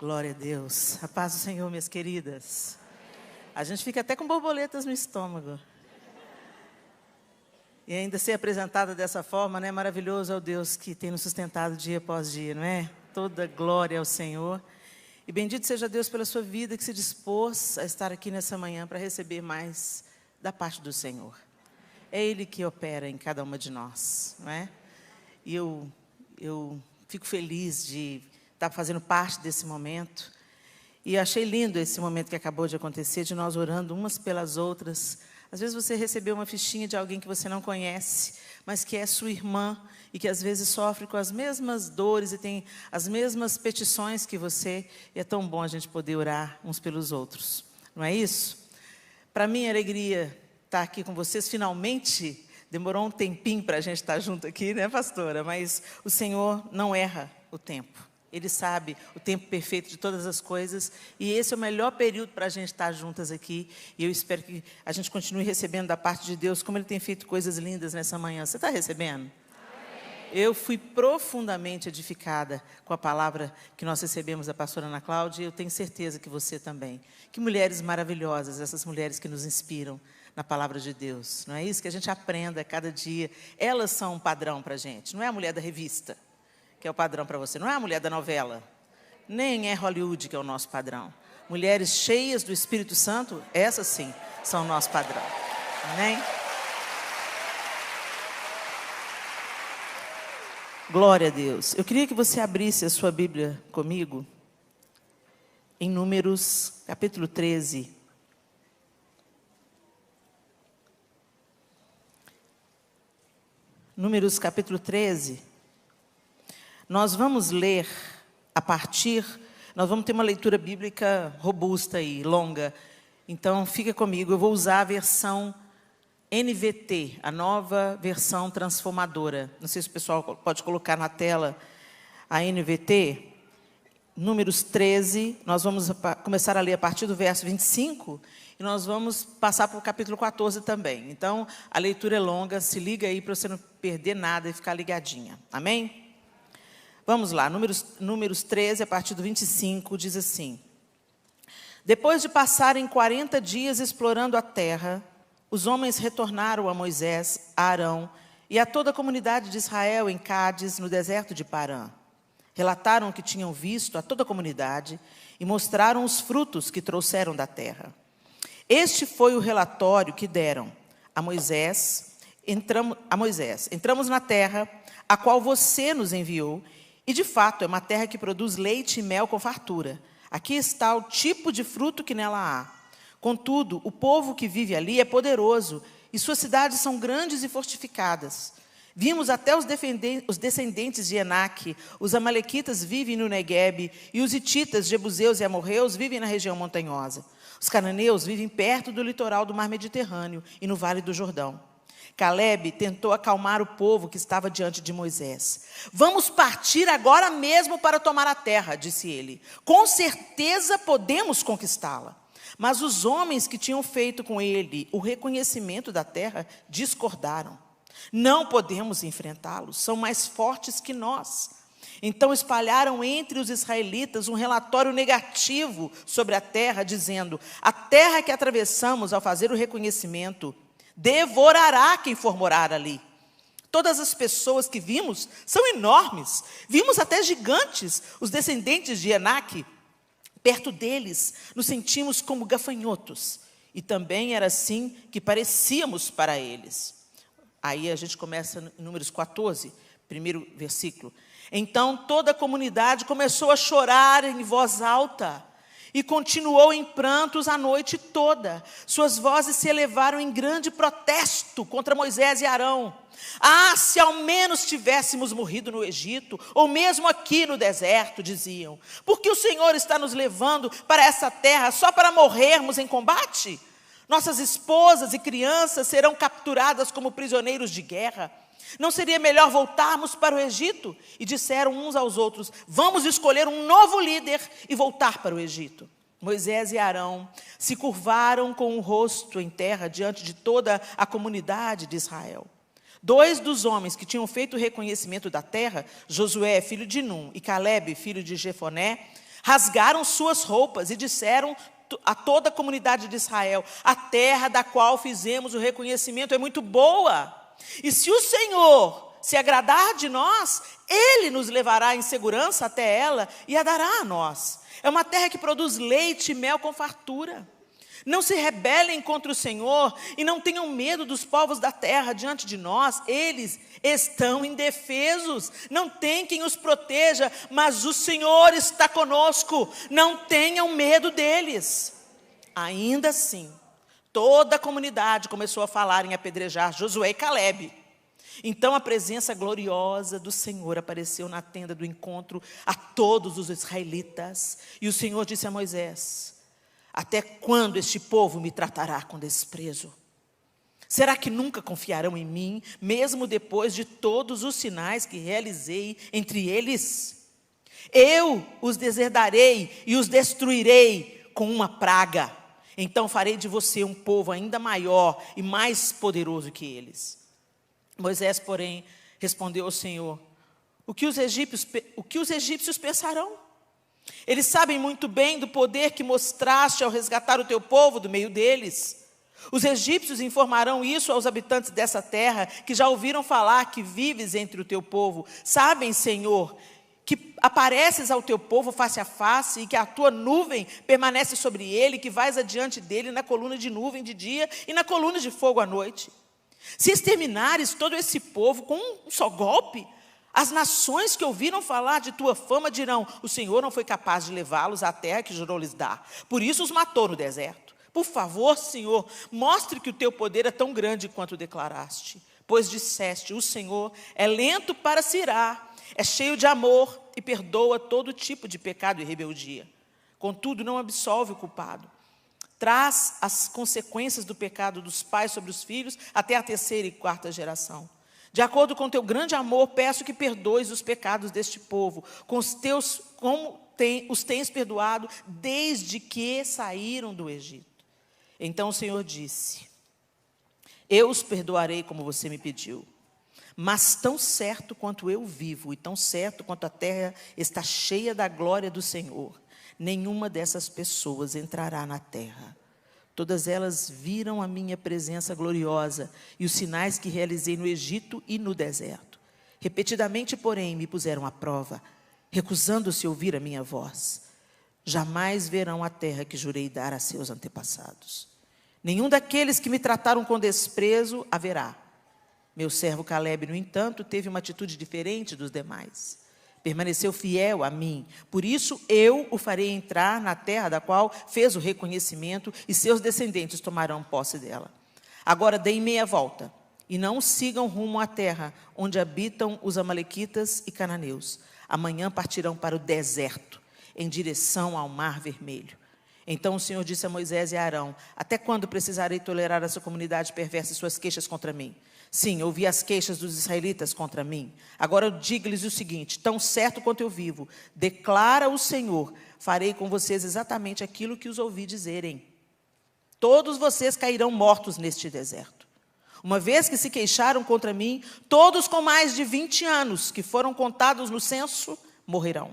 Glória a Deus. A paz do Senhor, minhas queridas. A gente fica até com borboletas no estômago. E ainda ser apresentada dessa forma, né? Maravilhoso é o Deus que tem nos sustentado dia após dia, não é? Toda glória ao Senhor. E bendito seja Deus pela sua vida que se dispôs a estar aqui nessa manhã para receber mais da parte do Senhor. É Ele que opera em cada uma de nós, não é? E eu fico feliz de estar fazendo parte desse momento. E achei lindo esse momento que acabou de acontecer, de nós orando umas pelas outras. Às vezes você recebeu uma fichinha de alguém que você não conhece, mas que é sua irmã e que às vezes sofre com as mesmas dores e tem as mesmas petições que você. E é tão bom a gente poder orar uns pelos outros, não é isso? Para mim, é alegria estar aqui com vocês, finalmente. Demorou um tempinho para a gente estar junto aqui, né, pastora? Mas o Senhor não erra o tempo. Ele sabe o tempo perfeito de todas as coisas. E esse é o melhor período para a gente estar juntas aqui. E eu espero que a gente continue recebendo da parte de Deus, como Ele tem feito coisas lindas nessa manhã. Você está recebendo? Eu fui profundamente edificada com a palavra que nós recebemos da pastora Ana Cláudia. E eu tenho certeza que você também. Que mulheres maravilhosas, essas mulheres que nos inspiram na palavra de Deus. Não é isso? Que a gente aprenda a cada dia. Elas são um padrão para a gente. Não é a mulher da revista que é o padrão para você. Não é a mulher da novela. Nem é Hollywood que é o nosso padrão. Mulheres cheias do Espírito Santo, essas sim, são o nosso padrão. Amém? Glória a Deus. Eu queria que você abrisse a sua Bíblia comigo em Números, capítulo 13. Números, capítulo 13. Nós vamos ler nós vamos ter uma leitura bíblica robusta e longa. Então, fica comigo, eu vou usar a versão NVT, a nova versão transformadora. Não sei se o pessoal pode colocar na tela a NVT. Números 13, nós vamos começar a ler a partir do verso 25, e nós vamos passar para o capítulo 14 também. Então, a leitura é longa, se liga aí para você não perder nada e ficar ligadinha. Amém? Vamos lá, números 13, a partir do 25, diz assim: Depois de passarem 40 dias explorando a terra, os homens retornaram a Moisés, a Arão e a toda a comunidade de Israel em Cádiz, no deserto de Parã. Relataram o que tinham visto a toda a comunidade e mostraram os frutos que trouxeram da terra. Este foi o relatório que deram a Moisés. Entramos na terra, a qual você nos enviou, e, de fato, é uma terra que produz leite e mel com fartura. Aqui está o tipo de fruto que nela há. Contudo, o povo que vive ali é poderoso, e suas cidades são grandes e fortificadas. Vimos até os descendentes de Enaque, os amalequitas vivem no Neguebe, e os hititas, jebuseus e amorreus vivem na região montanhosa. Os cananeus vivem perto do litoral do mar Mediterrâneo e no vale do Jordão. Calebe tentou acalmar o povo que estava diante de Moisés. Vamos partir agora mesmo para tomar a terra, disse ele. Com certeza podemos conquistá-la. Mas os homens que tinham feito com ele o reconhecimento da terra discordaram. Não podemos enfrentá-los, são mais fortes que nós. Então espalharam entre os israelitas um relatório negativo sobre a terra, dizendo: a terra que atravessamos ao fazer o reconhecimento devorará quem for morar ali. Todas as pessoas que vimos são enormes. Vimos até gigantes, os descendentes de Enaque. Perto deles, nos sentimos como gafanhotos. E também era assim que parecíamos para eles. Aí a gente começa em Números 14, primeiro versículo. Então toda a comunidade começou a chorar em voz alta. E continuou em prantos a noite toda. Suas vozes se elevaram em grande protesto contra Moisés e Arão. Ah, se ao menos tivéssemos morrido no Egito, ou mesmo aqui no deserto, diziam. Porque o Senhor está nos levando para essa terra só para morrermos em combate? Nossas esposas e crianças serão capturadas como prisioneiros de guerra. Não seria melhor voltarmos para o Egito? E disseram uns aos outros: vamos escolher um novo líder e voltar para o Egito. Moisés e Arão se curvaram com o rosto em terra diante de toda a comunidade de Israel. 2 dos homens que tinham feito o reconhecimento da terra, Josué, filho de Num, e Calebe, filho de Jefoné, rasgaram suas roupas e disseram a toda a comunidade de Israel: a terra da qual fizemos o reconhecimento é muito boa, e se o Senhor se agradar de nós, Ele nos levará em segurança até ela e a dará a nós. É uma terra que produz leite e mel com fartura. Não se rebelem contra o Senhor e não tenham medo dos povos da terra diante de nós. Eles estão indefesos, não tem quem os proteja, mas o Senhor está conosco. Não tenham medo deles. Ainda assim, toda a comunidade começou a falar em apedrejar Josué e Calebe. Então a presença gloriosa do Senhor apareceu na tenda do encontro a todos os israelitas. E o Senhor disse a Moisés: até quando este povo me tratará com desprezo? Será que nunca confiarão em mim, mesmo depois de todos os sinais que realizei entre eles? Eu os desherdarei e os destruirei com uma praga. Então farei de você um povo ainda maior e mais poderoso que eles. Moisés, porém, respondeu ao Senhor: o que os egípcios pensarão? Eles sabem muito bem do poder que mostraste ao resgatar o teu povo do meio deles. Os egípcios informarão isso aos habitantes dessa terra, que já ouviram falar que vives entre o teu povo. Sabem, Senhor, que apareces ao teu povo face a face, e que a tua nuvem permanece sobre ele, que vais adiante dele na coluna de nuvem de dia e na coluna de fogo à noite. Se exterminares todo esse povo com um só golpe, as nações que ouviram falar de tua fama dirão: o Senhor não foi capaz de levá-los à terra que jurou lhes dar, por isso os matou no deserto. Por favor, Senhor, mostre que o teu poder é tão grande quanto declaraste. Pois disseste: o Senhor é lento para se irar, é cheio de amor e perdoa todo tipo de pecado e rebeldia. Contudo, não absolve o culpado. Traz as consequências do pecado dos pais sobre os filhos até a 3ª e 4ª geração. De acordo com teu grande amor, peço que perdoes os pecados deste povo, como os tens perdoado desde que saíram do Egito. Então o Senhor disse: eu os perdoarei como você me pediu, mas tão certo quanto eu vivo e tão certo quanto a terra está cheia da glória do Senhor, nenhuma dessas pessoas entrará na terra. Todas elas viram a minha presença gloriosa e os sinais que realizei no Egito e no deserto. Repetidamente, porém, me puseram à prova, recusando-se a ouvir a minha voz. Jamais verão a terra que jurei dar a seus antepassados. Nenhum daqueles que me trataram com desprezo haverá. Meu servo Calebe, no entanto, teve uma atitude diferente dos demais. Permaneceu fiel a mim, por isso eu o farei entrar na terra da qual fez o reconhecimento, e seus descendentes tomarão posse dela. Agora deem meia volta, e não sigam rumo à terra onde habitam os amalequitas e cananeus. Amanhã partirão para o deserto, em direção ao Mar Vermelho. Então o Senhor disse a Moisés e a Arão: até quando precisarei tolerar essa comunidade perversa e suas queixas contra mim? Sim, ouvi as queixas dos israelitas contra mim. Agora diga-lhes o seguinte: tão certo quanto eu vivo, declara o Senhor, farei com vocês exatamente aquilo que os ouvi dizerem. Todos vocês cairão mortos neste deserto. Uma vez que se queixaram contra mim, todos com mais de 20 anos, que foram contados no censo, morrerão.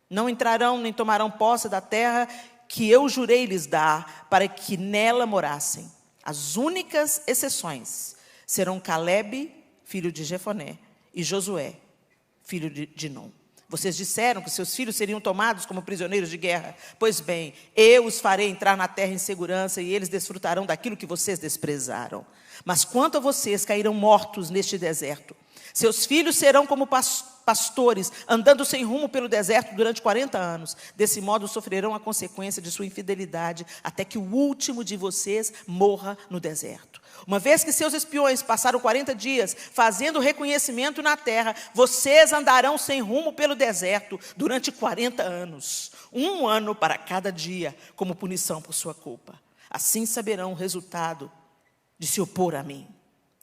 Não entrarão nem tomarão posse da terra que eu jurei lhes dar, para que nela morassem. As únicas exceções serão Calebe, filho de Jefoné, e Josué, filho de Nun. Vocês disseram que seus filhos seriam tomados como prisioneiros de guerra. Pois bem, eu os farei entrar na terra em segurança, e eles desfrutarão daquilo que vocês desprezaram. Mas quanto a vocês, cairão mortos neste deserto. Seus filhos serão como pastores, andando sem rumo pelo deserto durante 40 anos. Desse modo sofrerão a consequência de sua infidelidade, até que o último de vocês morra no deserto. Uma vez que seus espiões passaram 40 dias fazendo reconhecimento na terra, vocês andarão sem rumo pelo deserto durante 40 anos. 1 ano para cada dia, como punição por sua culpa. Assim saberão o resultado de se opor a mim.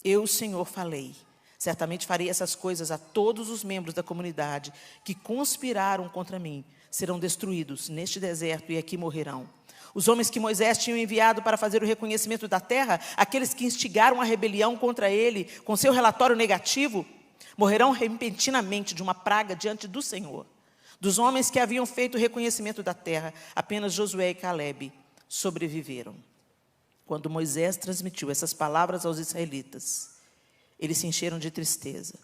Eu, o Senhor, falei. Certamente farei essas coisas a todos os membros da comunidade que conspiraram contra mim. Serão destruídos neste deserto e aqui morrerão. Os homens que Moisés tinha enviado para fazer o reconhecimento da terra, aqueles que instigaram a rebelião contra ele, com seu relatório negativo, morrerão repentinamente de uma praga diante do Senhor. Dos homens que haviam feito o reconhecimento da terra, apenas Josué e Calebe sobreviveram. Quando Moisés transmitiu essas palavras aos israelitas, eles se encheram de tristeza.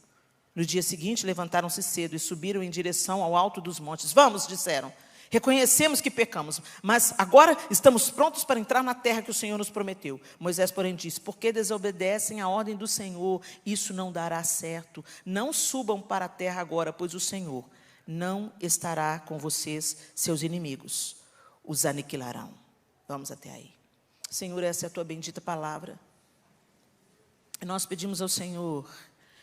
No dia seguinte, levantaram-se cedo e subiram em direção ao alto dos montes. Vamos, disseram, reconhecemos que pecamos, mas agora estamos prontos para entrar na terra que o Senhor nos prometeu. Moisés, porém, disse, por que desobedecem a ordem do Senhor? Isso não dará certo. Não subam para a terra agora, pois o Senhor não estará com vocês, seus inimigos os aniquilarão. Vamos até aí. Senhor, essa é a tua bendita palavra. E nós pedimos ao Senhor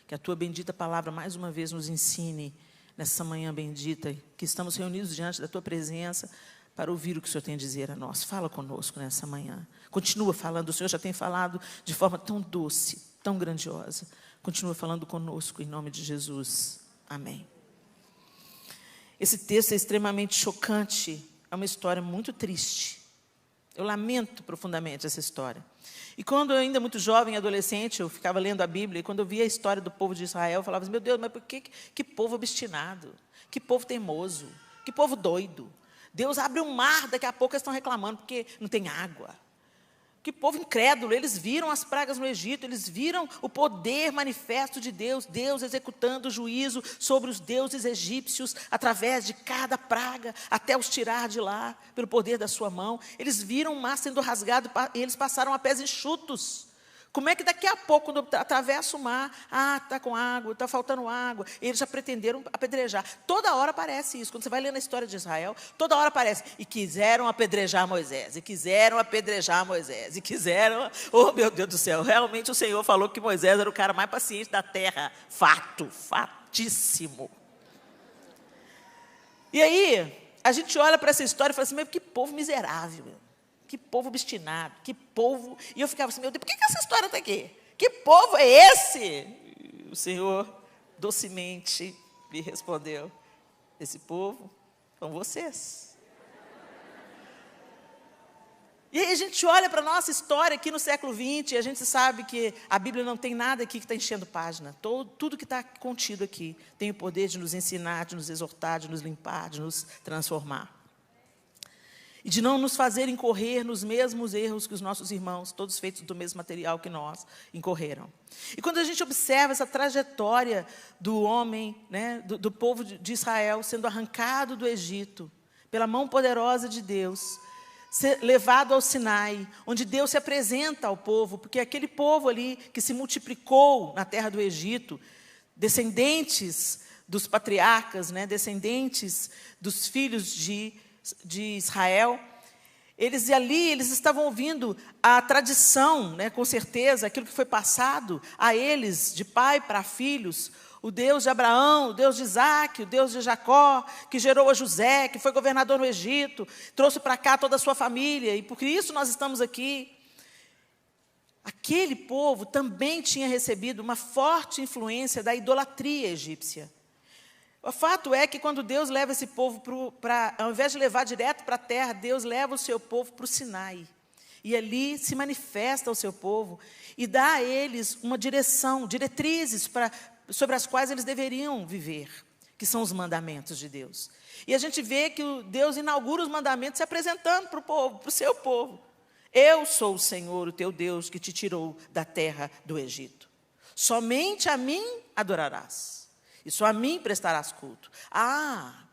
que a tua bendita palavra mais uma vez nos ensine nessa manhã bendita, que estamos reunidos diante da tua presença para ouvir o que o Senhor tem a dizer a nós. Fala conosco nessa manhã. Continua falando, o Senhor já tem falado de forma tão doce, tão grandiosa. Continua falando conosco em nome de Jesus. Amém. Esse texto é extremamente chocante, é uma história muito triste. Eu lamento profundamente essa história. E quando eu ainda muito jovem, adolescente, eu ficava lendo a Bíblia, e quando eu via a história do povo de Israel, eu falava assim, meu Deus, mas por que povo obstinado? Que povo teimoso? Que povo doido? Deus abre um mar, daqui a pouco eles estão reclamando porque não tem água. Que povo incrédulo, eles viram as pragas no Egito, eles viram o poder manifesto de Deus, Deus executando o juízo sobre os deuses egípcios, através de cada praga, até os tirar de lá, pelo poder da sua mão. Eles viram o mar sendo rasgado, e eles passaram a pés enxutos. Como é que daqui a pouco, quando atravessa o mar, está com água, está faltando água, eles já pretenderam apedrejar. Toda hora aparece isso, quando você vai lendo a história de Israel, toda hora aparece, e quiseram apedrejar Moisés, e quiseram apedrejar Moisés, e quiseram, oh meu Deus do céu, realmente o Senhor falou que Moisés era o cara mais paciente da terra, fatíssimo. E aí, a gente olha para essa história e fala assim, mas que povo miserável, meu. Que povo obstinado, que povo... E eu ficava assim, meu Deus, por que essa história está aqui? Que povo é esse? E o Senhor docemente me respondeu, esse povo são vocês. E aí a gente olha para a nossa história aqui no século XX, e a gente sabe que a Bíblia não tem nada aqui que está enchendo página. Tudo que está contido aqui tem o poder de nos ensinar, de nos exortar, de nos limpar, de nos transformar. E de não nos fazer incorrer nos mesmos erros que os nossos irmãos, todos feitos do mesmo material que nós, incorreram. E quando a gente observa essa trajetória do homem, né, do povo de Israel, sendo arrancado do Egito, pela mão poderosa de Deus, levado ao Sinai, onde Deus se apresenta ao povo, porque aquele povo ali que se multiplicou na terra do Egito, descendentes dos patriarcas, né, descendentes dos filhos de Israel, eles estavam ouvindo a tradição, né, com certeza, aquilo que foi passado a eles, de pai para filhos, o Deus de Abraão, o Deus de Isaac, o Deus de Jacó, que gerou a José, que foi governador no Egito, trouxe para cá toda a sua família, e por isso nós estamos aqui. Aquele povo também tinha recebido uma forte influência da idolatria egípcia. O fato é que quando Deus leva esse povo ao invés de levar direto para a terra, Deus leva o seu povo para o Sinai. E ali se manifesta ao seu povo e dá a eles uma direção, diretrizes sobre as quais eles deveriam viver, que são os mandamentos de Deus. E a gente vê que Deus inaugura os mandamentos se apresentando para o povo, para o seu povo. Eu sou o Senhor, o teu Deus, que te tirou da terra do Egito. Somente a mim adorarás. E só a mim prestarás culto.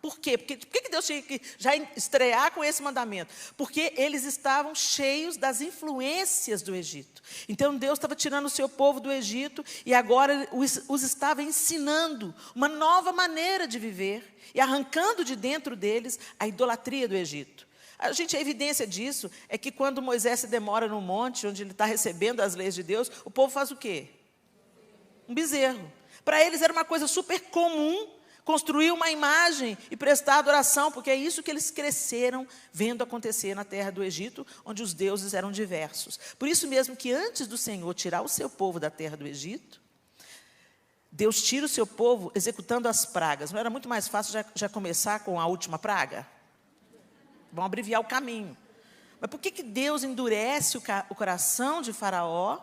Por quê? Por que Deus tinha que já estrear com esse mandamento? Porque eles estavam cheios das influências do Egito. Então Deus estava tirando o seu povo do Egito e agora os estava ensinando uma nova maneira de viver e arrancando de dentro deles a idolatria do Egito. A evidência disso é que quando Moisés se demora no monte, onde ele está recebendo as leis de Deus, o povo faz o quê? Um bezerro. Para eles era uma coisa super comum construir uma imagem e prestar adoração, porque é isso que eles cresceram vendo acontecer na terra do Egito, onde os deuses eram diversos. Por isso mesmo que antes do Senhor tirar o seu povo da terra do Egito, Deus tira o seu povo executando as pragas. Não era muito mais fácil já começar com a última praga? Vão abreviar o caminho. Mas por que Deus endurece o coração de Faraó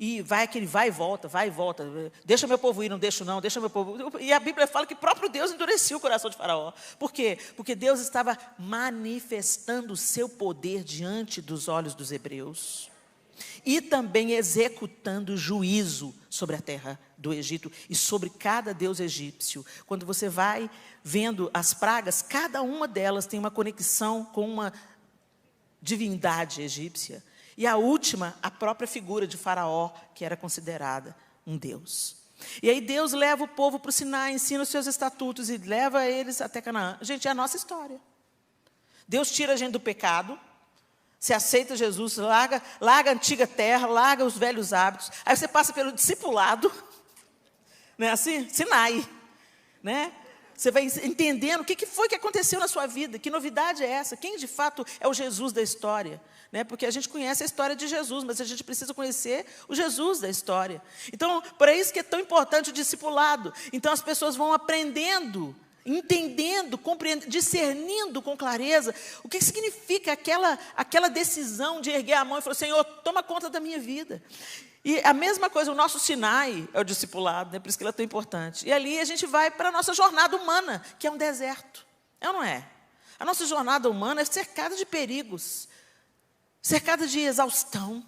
E vai aquele vai e volta, vai e volta. Deixa meu povo ir, não deixa não, deixa meu povo. E a Bíblia fala que o próprio Deus endurecia o coração de Faraó. Por quê? Porque Deus estava manifestando o seu poder diante dos olhos dos hebreus. E também executando juízo sobre a terra do Egito e sobre cada deus egípcio. Quando você vai vendo as pragas, cada uma delas tem uma conexão com uma divindade egípcia. E a última, a própria figura de Faraó, que era considerada um deus. E aí Deus leva o povo para o Sinai, ensina os seus estatutos e leva eles até Canaã. Gente, é a nossa história. Deus tira a gente do pecado, você aceita Jesus, larga a antiga terra, larga os velhos hábitos. Aí você passa pelo discipulado, não é assim? Sinai, né? Você vai entendendo o que foi que aconteceu na sua vida, que novidade é essa, quem de fato é o Jesus da história. Né? Porque a gente conhece a história de Jesus, mas a gente precisa conhecer o Jesus da história. Então, por isso que é tão importante o discipulado. Então, as pessoas vão aprendendo, entendendo, compreendendo, discernindo com clareza o que significa aquela decisão de erguer a mão e falar: Senhor, toma conta da minha vida. E a mesma coisa, o nosso Sinai é o discipulado, né? Por isso que ele é tão importante. E ali a gente vai para a nossa jornada humana, que é um deserto. É ou não é? A nossa jornada humana é cercada de perigos, cercada de exaustão.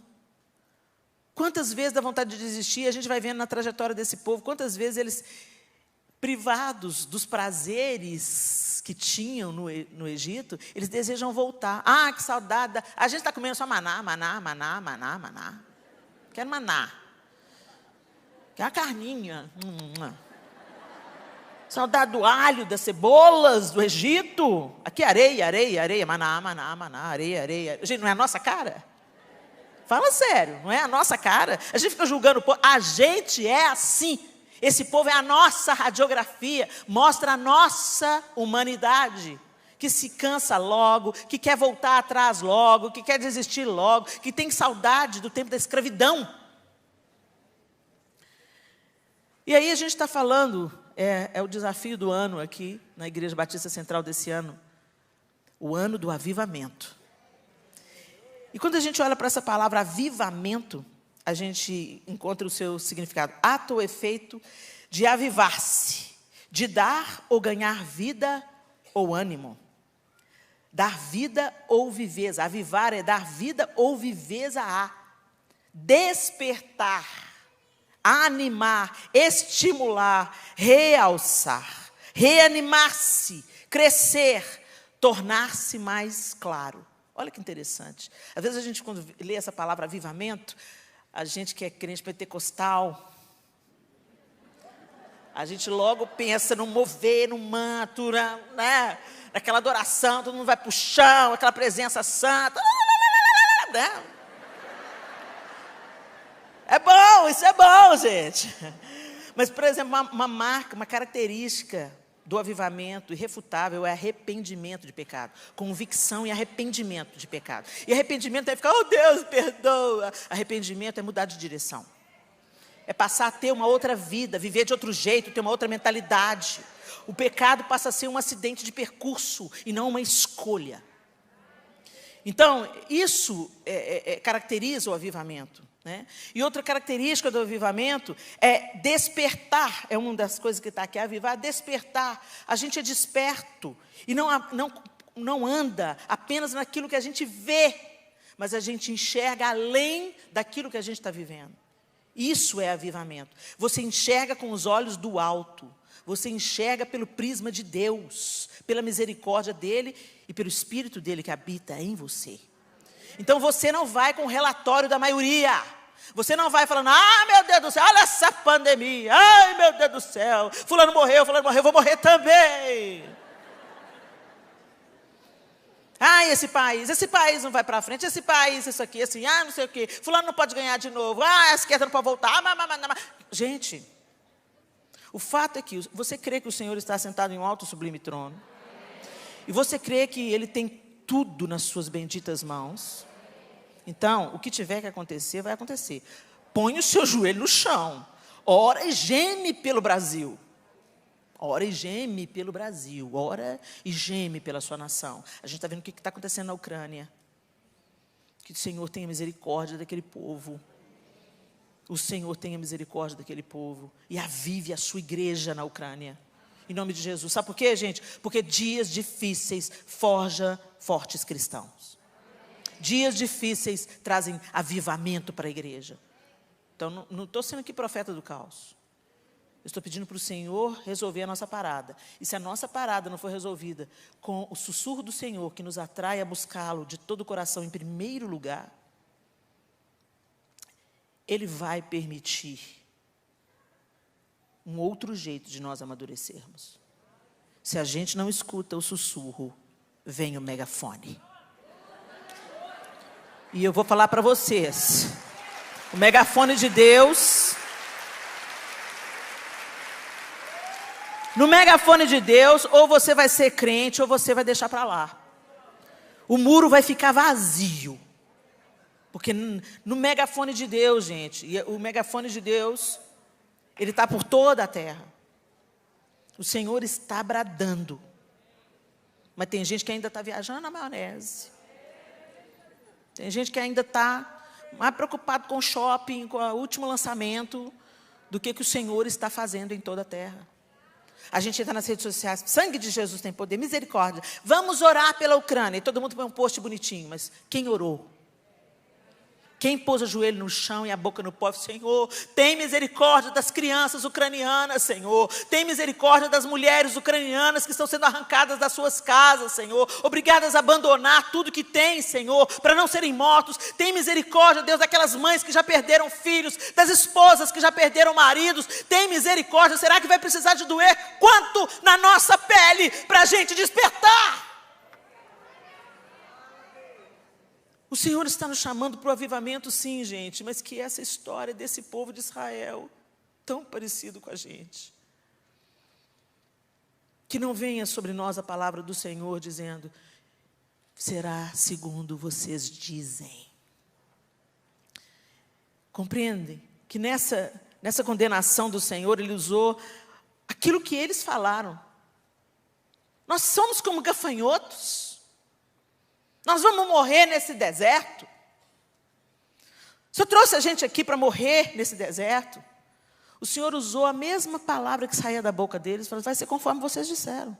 Quantas vezes dá vontade de desistir, a gente vai vendo na trajetória desse povo, quantas vezes eles, privados dos prazeres que tinham no Egito, eles desejam voltar. Ah, que saudade, a gente está comendo só maná, maná, maná, maná, maná. Quero maná. Quero a carninha. Saudade do alho, das cebolas, do Egito. Aqui areia, areia, areia. Maná, maná, maná, areia, areia. Gente, não é a nossa cara? Fala sério, não é a nossa cara? A gente fica julgando o povo. A gente é assim. Esse povo é a nossa radiografia. Mostra a nossa humanidade. Que se cansa logo, que quer voltar atrás logo, que quer desistir logo, que tem saudade do tempo da escravidão. E aí a gente está falando, é o desafio do ano aqui, na Igreja Batista Central desse ano, o ano do avivamento. E quando a gente olha para essa palavra avivamento, a gente encontra o seu significado, ato ou efeito de avivar-se, de dar ou ganhar vida ou ânimo. Dar vida ou viveza. Avivar é dar vida ou viveza a. Despertar, animar, estimular, realçar, reanimar-se, crescer, tornar-se mais claro. Olha que interessante. Às vezes a gente, quando lê essa palavra avivamento, a gente que é crente pentecostal, a gente logo pensa no mover, no manto, né? Naquela adoração, todo mundo vai para o chão, aquela presença santa. Né? É bom, isso é bom, gente. Mas, por exemplo, uma marca, uma característica do avivamento irrefutável é arrependimento de pecado. Convicção e arrependimento de pecado. E arrependimento é ficar, oh Deus, perdoa. Arrependimento é mudar de direção. É passar a ter uma outra vida, viver de outro jeito, ter uma outra mentalidade. O pecado passa a ser um acidente de percurso e não uma escolha. Então, isso caracteriza o avivamento. Né? E outra característica do avivamento é despertar. É uma das coisas que está aqui, avivar, despertar. A gente é desperto e não anda apenas naquilo que a gente vê, mas a gente enxerga além daquilo que a gente está vivendo. Isso é avivamento. Você enxerga com os olhos do alto. Você enxerga pelo prisma de Deus, pela misericórdia dEle e pelo Espírito dEle que habita em você. Então você não vai com o relatório da maioria. Você não vai falando, ah, meu Deus do céu, olha essa pandemia. Ai, meu Deus do céu, fulano morreu, vou morrer também. Ah, esse país não vai para frente, esse país, isso aqui, assim, ah, não sei o quê. Fulano não pode ganhar de novo, ah, a esquerda não pode voltar. Gente, o fato é que você crê que o Senhor está sentado em um alto e sublime trono. E você crê que Ele tem tudo nas suas benditas mãos. Então, o que tiver que acontecer, vai acontecer. Põe o seu joelho no chão. Ora e geme pelo Brasil. Ora e geme pelo Brasil. Ora e geme pela sua nação. A gente está vendo o que está acontecendo na Ucrânia. Que o Senhor tenha misericórdia daquele povo. o Senhor tenha misericórdia daquele povo e avive a sua igreja na Ucrânia. Em nome de Jesus. Sabe por quê, gente? Porque dias difíceis forjam fortes cristãos. Dias difíceis trazem avivamento para a igreja. Então, não estou sendo aqui profeta do caos. Eu estou pedindo para o Senhor resolver a nossa parada. E se a nossa parada não for resolvida com o sussurro do Senhor, que nos atrai a buscá-lo de todo o coração em primeiro lugar, Ele vai permitir um outro jeito de nós amadurecermos. Se a gente não escuta o sussurro, vem o megafone. E eu vou falar para vocês, o megafone de Deus, no megafone de Deus, ou você vai ser crente, ou você vai deixar para lá. O muro vai ficar vazio. Porque no megafone de Deus, gente, e o megafone de Deus, ele está por toda a terra. O Senhor está bradando. Mas tem gente que ainda está viajando na maionese. Tem gente que ainda está mais preocupado com o shopping, com o último lançamento, do que o Senhor está fazendo em toda a terra. A gente entra nas redes sociais, sangue de Jesus tem poder, misericórdia. Vamos orar pela Ucrânia. E todo mundo põe um post bonitinho, mas quem orou? Quem pôs o joelho no chão e a boca no pó? Senhor, tem misericórdia das crianças ucranianas, Senhor. Tem misericórdia das mulheres ucranianas que estão sendo arrancadas das suas casas, Senhor. Obrigadas a abandonar tudo que tem, Senhor, para não serem mortos. Tem misericórdia, Deus, daquelas mães que já perderam filhos, das esposas que já perderam maridos. Tem misericórdia. Será que vai precisar de doer quanto na nossa pele para a gente despertar? O Senhor está nos chamando para o avivamento, sim, gente, mas que essa história desse povo de Israel, tão parecido com a gente, que não venha sobre nós a palavra do Senhor dizendo, será segundo vocês dizem. Compreendem que nessa condenação do Senhor, Ele usou aquilo que eles falaram. Nós somos como gafanhotos. Nós vamos morrer nesse deserto. O Senhor trouxe a gente aqui para morrer nesse deserto. O Senhor usou a mesma palavra que saía da boca deles, falou, vai ser conforme vocês disseram.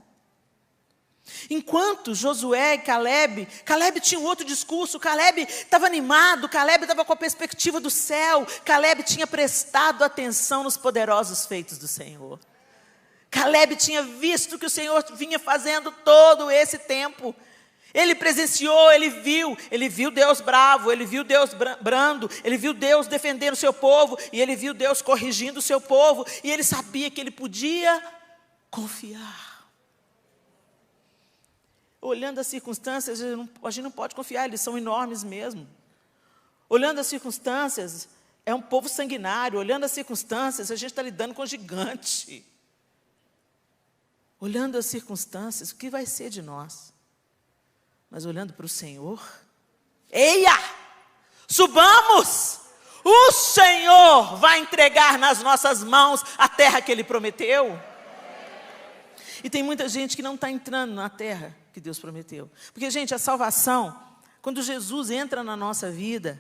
Enquanto Josué e Caleb tinha um outro discurso, Caleb estava animado, Caleb estava com a perspectiva do céu, Caleb tinha prestado atenção nos poderosos feitos do Senhor. Caleb tinha visto o que o Senhor vinha fazendo todo esse tempo. Ele presenciou, ele viu Deus bravo, ele viu Deus brando, ele viu Deus defendendo o seu povo, e ele viu Deus corrigindo o seu povo, e ele sabia que ele podia confiar. Olhando as circunstâncias, a gente não pode confiar, eles são enormes mesmo. Olhando as circunstâncias, é um povo sanguinário, olhando as circunstâncias, a gente está lidando com gigante. Olhando as circunstâncias, o que vai ser de nós? Mas olhando para o Senhor, eia, subamos, o Senhor vai entregar nas nossas mãos a terra que Ele prometeu. E tem muita gente que não está entrando na terra que Deus prometeu. Porque, gente, a salvação, quando Jesus entra na nossa vida,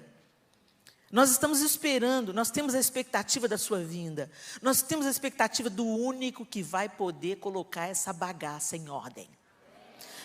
nós estamos esperando, nós temos a expectativa da sua vinda. Nós temos a expectativa do único que vai poder colocar essa bagaça em ordem.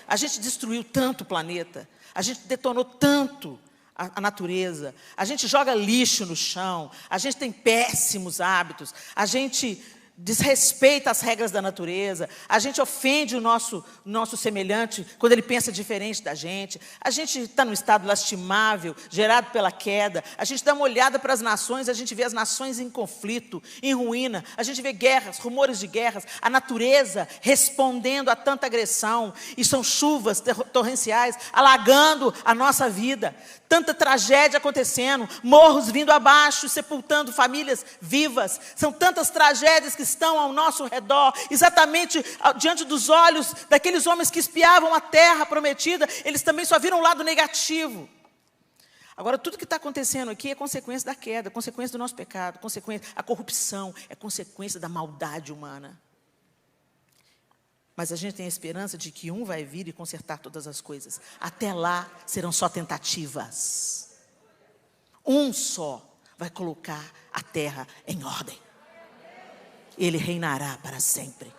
A gente destruiu tanto o planeta, a gente detonou tanto a natureza, a gente joga lixo no chão, a gente tem péssimos hábitos, a gente desrespeita as regras da natureza, a gente ofende o nosso semelhante quando ele pensa diferente da gente, a gente está num estado lastimável, gerado pela queda, a gente dá uma olhada para as nações, a gente vê as nações em conflito, em ruína, a gente vê guerras, rumores de guerras, a natureza respondendo a tanta agressão, e são chuvas torrenciais alagando a nossa vida, tanta tragédia acontecendo, morros vindo abaixo, sepultando famílias vivas, são tantas tragédias que estão ao nosso redor, exatamente diante dos olhos daqueles homens que espiavam a terra prometida, eles também só viram o lado negativo. Agora, tudo que está acontecendo aqui é consequência da queda, consequência do nosso pecado, a corrupção, é consequência da maldade humana. Mas a gente tem a esperança de que um vai vir e consertar todas as coisas. Até lá serão só tentativas. Um só. vai colocar a terra em ordem. Ele reinará para sempre.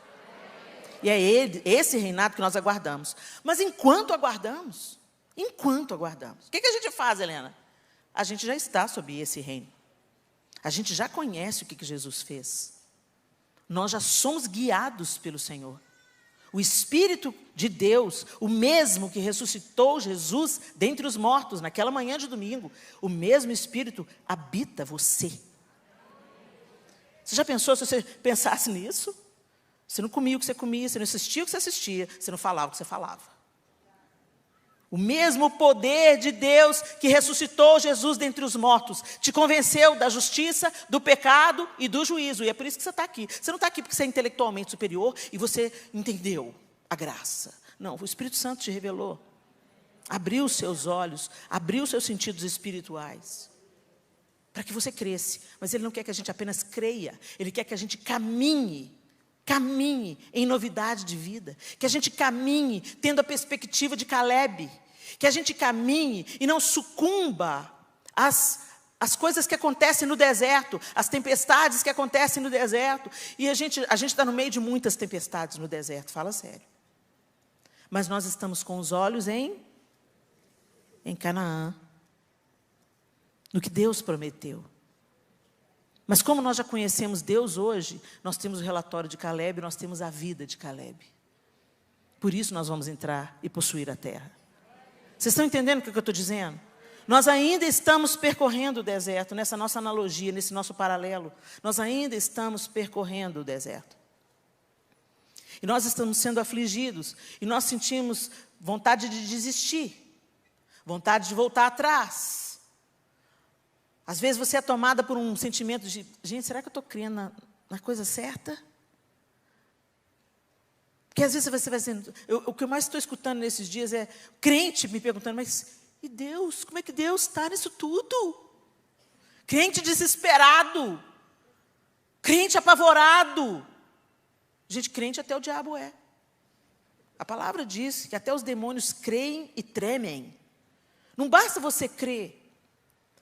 E é esse reinado que nós aguardamos. Mas enquanto aguardamos, o que a gente faz, Helena? A gente já está sob esse reino. A gente já conhece o que Jesus fez. Nós já somos guiados pelo Senhor. O Espírito de Deus, o mesmo que ressuscitou Jesus dentre os mortos, naquela manhã de domingo, o mesmo Espírito habita você. Você já pensou se você pensasse nisso? Você não comia o que você comia, você não assistia o que você assistia, você não falava o que você falava. O mesmo poder de Deus que ressuscitou Jesus dentre os mortos, te convenceu da justiça, do pecado e do juízo. E é por isso que você está aqui. Você não está aqui porque você é intelectualmente superior e você entendeu a graça. Não, o Espírito Santo te revelou. Abriu os seus olhos, abriu os seus sentidos espirituais. Para que você cresça. Mas Ele não quer que a gente apenas creia. Ele quer que a gente caminhe em novidade de vida, que a gente caminhe tendo a perspectiva de Calebe, que a gente caminhe e não sucumba às coisas que acontecem no deserto, às tempestades que acontecem no deserto. E a gente está no meio de muitas tempestades no deserto, fala sério. Mas nós estamos com os olhos em Canaã, no que Deus prometeu. Mas como nós já conhecemos Deus hoje, nós temos o relatório de Calebe, nós temos a vida de Calebe. Por isso nós vamos entrar e possuir a terra. Vocês estão entendendo o que eu estou dizendo? Nós ainda estamos percorrendo o deserto, nessa nossa analogia, nesse nosso paralelo. Nós ainda estamos percorrendo o deserto. E nós estamos sendo afligidos, e nós sentimos vontade de desistir, vontade de voltar atrás. Às vezes você é tomada por um sentimento de, gente, será que eu estou crendo na coisa certa? Porque às vezes você vai dizendo, o que eu mais estou escutando nesses dias é crente me perguntando, mas e Deus? Como é que Deus está nisso tudo? Crente desesperado, crente apavorado. Gente, crente até o diabo é. A palavra diz que até os demônios creem e tremem. Não basta você crer.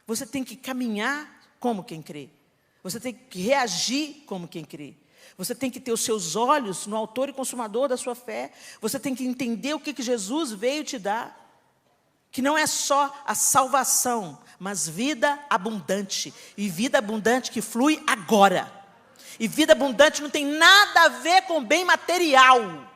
Você tem que caminhar como quem crê. Você tem que reagir como quem crê. Você tem que ter os seus olhos no autor e consumador da sua fé. Você tem que entender o que Jesus veio te dar. Que não é só a salvação, mas vida abundante. E vida abundante que flui agora. E vida abundante não tem nada a ver com bem material.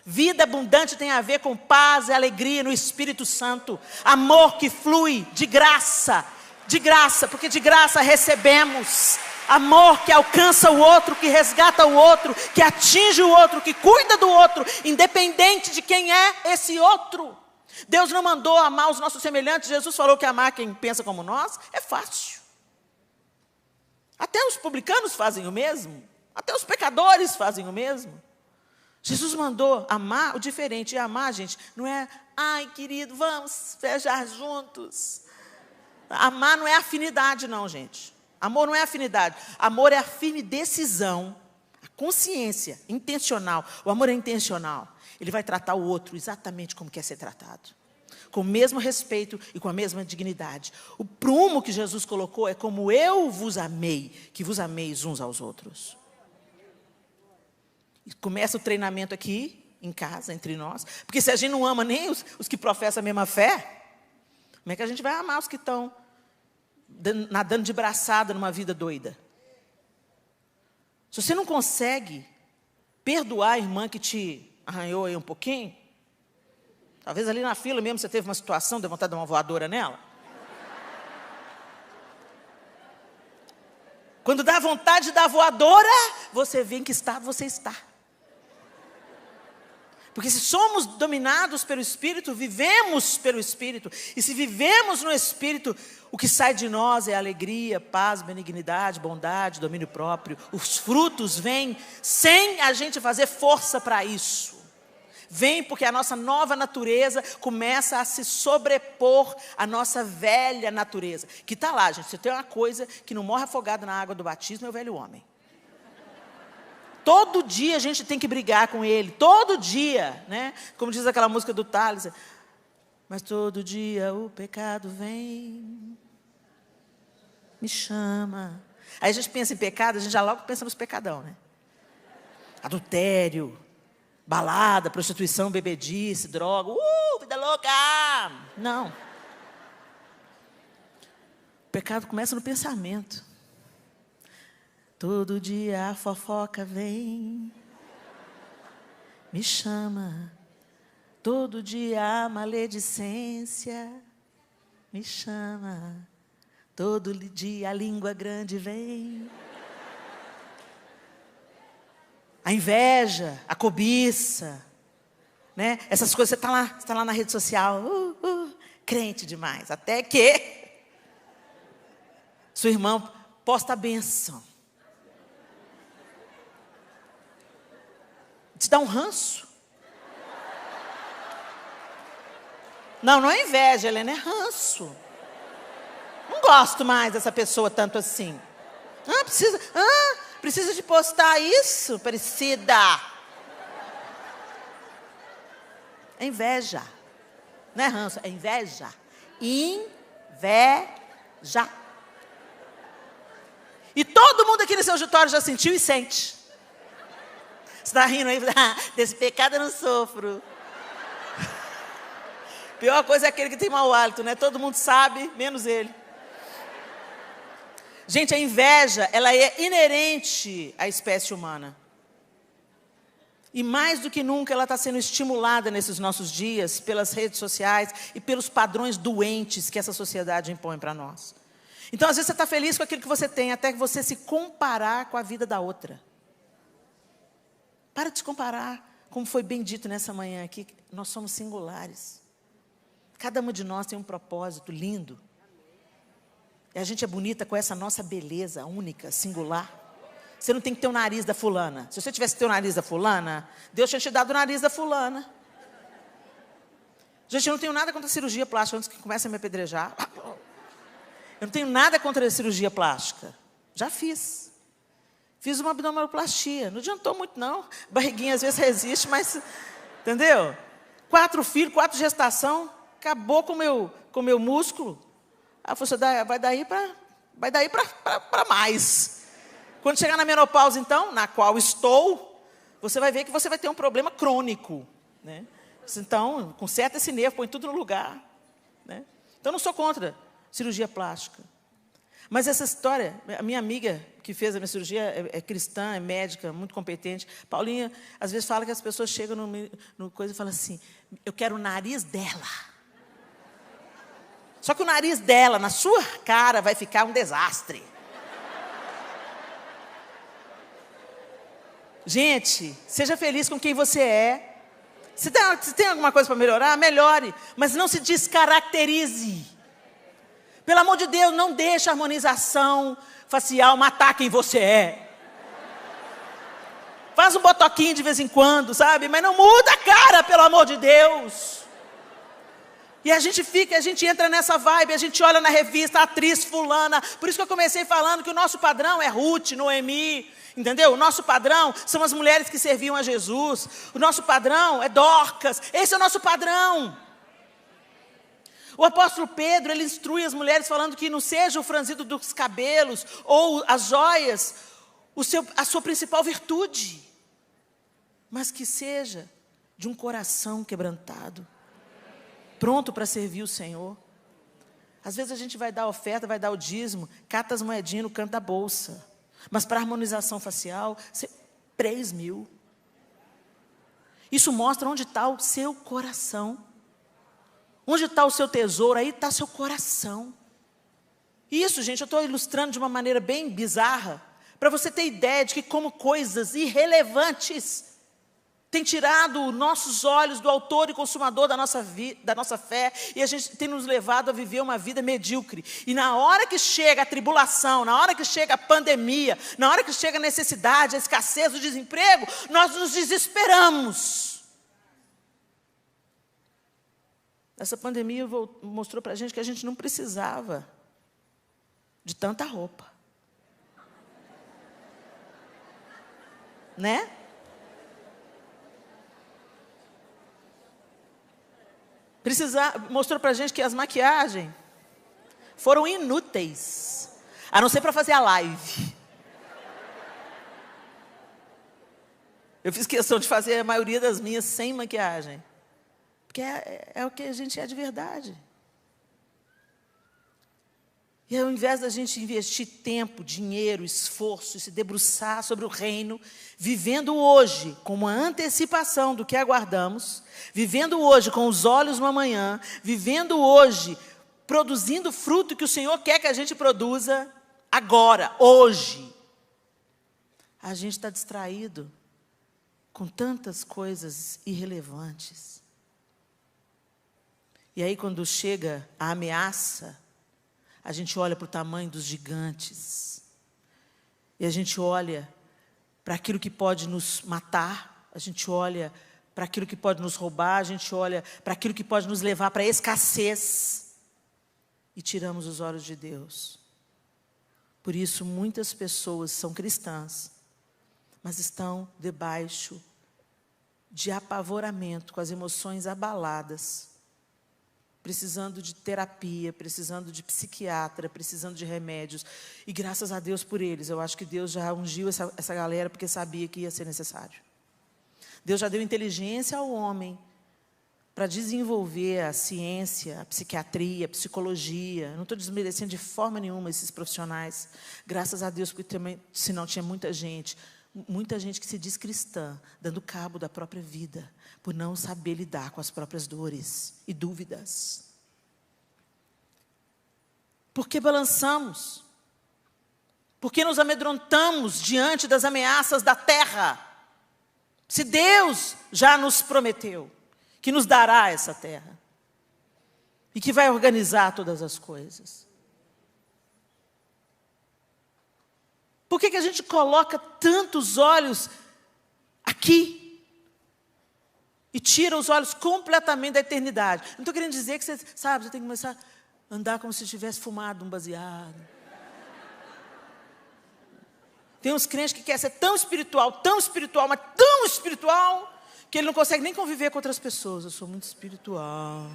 Vida abundante tem a ver com paz e alegria no Espírito Santo. Amor que flui de graça, porque de graça recebemos. Amor que alcança o outro, que resgata o outro, que atinge o outro, que cuida do outro, independente de quem é esse outro. Deus não mandou amar os nossos semelhantes. Jesus falou que amar quem pensa como nós é fácil. Até os publicanos fazem o mesmo. Até os pecadores fazem o mesmo. Jesus mandou amar o diferente. E amar, gente, não é, ai, querido, vamos festejar juntos. Amar não é afinidade, não, gente. Amor não é afinidade. Amor é a firme decisão, a consciência intencional. O amor é intencional. Ele vai tratar o outro exatamente como quer ser tratado. Com o mesmo respeito e com a mesma dignidade. O prumo que Jesus colocou é como eu vos amei, que vos ameis uns aos outros. Começa o treinamento aqui, em casa, entre nós. Porque se a gente não ama nem os que professam a mesma fé, como é que a gente vai amar os que estão nadando de braçada numa vida doida? Se você não consegue perdoar a irmã que te arranhou aí um pouquinho, talvez ali na fila mesmo você teve uma situação, deu vontade de dar uma voadora nela. Quando dá vontade de dar voadora, você vê em que estado você está. Porque se somos dominados pelo Espírito, vivemos pelo Espírito. E se vivemos no Espírito, o que sai de nós é alegria, paz, benignidade, bondade, domínio próprio. Os frutos vêm sem a gente fazer força para isso. Vem porque a nossa nova natureza começa a se sobrepor à nossa velha natureza. Que está lá, gente. Se tem uma coisa que não morre afogada na água do batismo, é o velho homem. Todo dia a gente tem que brigar com ele, todo dia, né? Como diz aquela música do Thales. Mas todo dia o pecado vem. me chama. Aí a gente pensa em pecado, a gente já logo pensa nos pecadão, né? Adultério, balada, prostituição, bebedice, droga, vida louca! Não. O pecado começa no pensamento. Todo dia a fofoca vem, me chama. Todo dia a maledicência me chama. Todo dia a língua grande vem. A inveja, a cobiça, né? Essas coisas, você está lá na rede social, crente demais, até que sua irmã posta a bênção. Te dá um ranço. Não é inveja, Helena, é ranço. Não gosto mais dessa pessoa tanto assim. Precisa de postar isso, parecida. É inveja. Não é ranço, é inveja. Inveja. E todo mundo aqui nesse auditório já sentiu e sente. Você está rindo aí? Desse pecado eu não sofro. Pior coisa é aquele que tem mau hálito, né? Todo mundo sabe, menos ele. Gente, a inveja, ela é inerente à espécie humana. E mais do que nunca, ela está sendo estimulada nesses nossos dias, pelas redes sociais e pelos padrões doentes que essa sociedade impõe para nós. Então, às vezes, você está feliz com aquilo que você tem, até que você se comparar com a vida da outra. Para de se comparar. Como foi bem dito nessa manhã aqui, nós somos singulares. Cada uma de nós tem um propósito lindo. E a gente é bonita com essa nossa beleza única, singular. Você não tem que ter o nariz da fulana. Se você tivesse que ter o nariz da fulana, Deus tinha te dado o nariz da fulana. Gente, eu não tenho nada contra a cirurgia plástica, antes que comece a me apedrejar. Eu não tenho nada contra a cirurgia plástica. Já fiz. Fiz uma abdominoplastia. Não adiantou muito, não. Barriguinha às vezes resiste, mas... Entendeu? 4 filhos, 4 gestação. Acabou com o meu músculo. Aí você vai daí para mais. Quando chegar na menopausa, então, na qual estou, você vai ver que você vai ter um problema crônico, né? Então, conserta esse nervo, põe tudo no lugar, né? Então, eu não sou contra cirurgia plástica. Mas essa história, a minha amiga que fez a minha cirurgia é cristã, é médica, muito competente. Paulinha, às vezes, fala que as pessoas chegam no coisa e falam assim, eu quero o nariz dela. Só que o nariz dela, na sua cara, vai ficar um desastre. Gente, seja feliz com quem você é. Se tem alguma coisa para melhorar, melhore. Mas não se descaracterize. Pelo amor de Deus, não deixe a harmonização facial matar quem você é. Faz um botoquinho de vez em quando, sabe? Mas não muda a cara, pelo amor de Deus. E a gente entra nessa vibe, a gente olha na revista, a atriz fulana. Por isso que eu comecei falando que o nosso padrão é Ruth, Noemi, entendeu? O nosso padrão são as mulheres que serviam a Jesus. O nosso padrão é Dorcas. Esse é o nosso padrão. O apóstolo Pedro, ele instrui as mulheres falando que não seja o franzido dos cabelos ou as joias a sua principal virtude, mas que seja de um coração quebrantado, pronto para servir o Senhor. Às vezes a gente vai dar a oferta, vai dar o dízimo, cata as moedinhas no canto da bolsa. Mas para harmonização facial, 3.000. Isso mostra onde está o seu coração. Onde está o seu tesouro, aí está seu coração. Isso, gente, eu estou ilustrando de uma maneira bem bizarra, para você ter ideia de que como coisas irrelevantes tem tirado nossos olhos do autor e consumador da nossa fé, e a gente tem nos levado a viver uma vida medíocre. E na hora que chega a tribulação, na hora que chega a pandemia, na hora que chega a necessidade, a escassez, o desemprego, nós nos desesperamos. Essa pandemia mostrou para a gente que a gente não precisava de tanta roupa. Né? Mostrou para a gente que as maquiagens foram inúteis. A não ser para fazer a live. Eu fiz questão de fazer a maioria das minhas sem maquiagem. Porque é o que a gente é de verdade. E ao invés da gente investir tempo, dinheiro, esforço e se debruçar sobre o reino, vivendo hoje com uma antecipação do que aguardamos, vivendo hoje com os olhos no amanhã, vivendo hoje produzindo fruto que o Senhor quer que a gente produza agora, hoje. A gente está distraído com tantas coisas irrelevantes. E aí quando chega a ameaça, a gente olha para o tamanho dos gigantes. E a gente olha para aquilo que pode nos matar. A gente olha para aquilo que pode nos roubar. A gente olha para aquilo que pode nos levar para a escassez. E tiramos os olhos de Deus. Por isso, muitas pessoas são cristãs, mas estão debaixo de apavoramento, com as emoções abaladas, precisando de terapia, precisando de psiquiatra, precisando de remédios. E graças a Deus por eles. Eu acho que Deus já ungiu essa galera porque sabia que ia ser necessário. Deus já deu inteligência ao homem para desenvolver a ciência, a psiquiatria, a psicologia. Não estou desmerecendo de forma nenhuma esses profissionais. Graças a Deus, porque também, senão tinha muita gente que se diz cristã, dando cabo da própria vida, por não saber lidar com as próprias dores e dúvidas. Por que balançamos? Por que nos amedrontamos diante das ameaças da terra? Se Deus já nos prometeu que nos dará essa terra e que vai organizar todas as coisas. Por que a gente coloca tantos olhos aqui e tira os olhos completamente da eternidade? Não estou querendo dizer que você tem que começar a andar como se tivesse fumado um baseado. Tem uns crentes que querem ser tão espiritual, mas tão espiritual, que ele não consegue nem conviver com outras pessoas. Eu sou muito espiritual.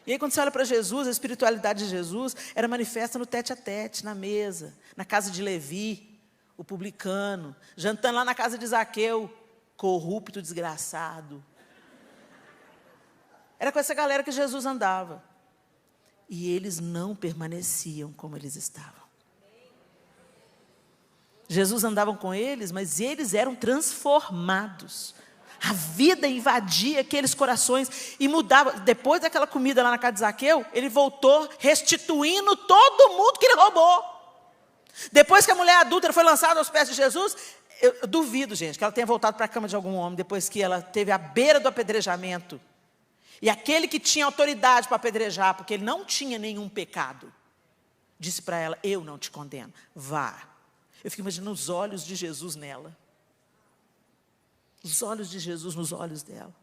E aí quando você olha para Jesus, a espiritualidade de Jesus era manifesta no tete-a-tete, na mesa, na casa de Levi, o publicano, jantando lá na casa de Zaqueu, corrupto, desgraçado. Era com essa galera que Jesus andava. E eles não permaneciam como eles estavam. Jesus andava com eles, mas eles eram transformados. A vida invadia aqueles corações e mudava. Depois daquela comida lá na casa de Zaqueu, ele voltou restituindo todo mundo que ele roubou. Depois que a mulher adúltera foi lançada aos pés de Jesus, eu duvido, gente, que ela tenha voltado para a cama de algum homem depois que ela teve à beira do apedrejamento. E aquele que tinha autoridade para apedrejar, porque ele não tinha nenhum pecado, disse para ela: eu não te condeno, vá. Eu fico imaginando os olhos de Jesus nela. Os olhos de Jesus nos olhos dela.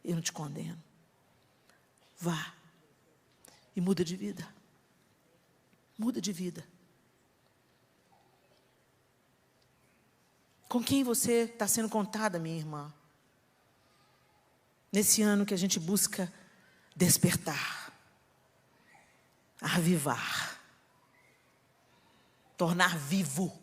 Eu não te condeno. Vá. E muda de vida. Muda de vida. Com quem você está sendo contada, minha irmã? Nesse ano que a gente busca despertar, avivar, tornar vivo.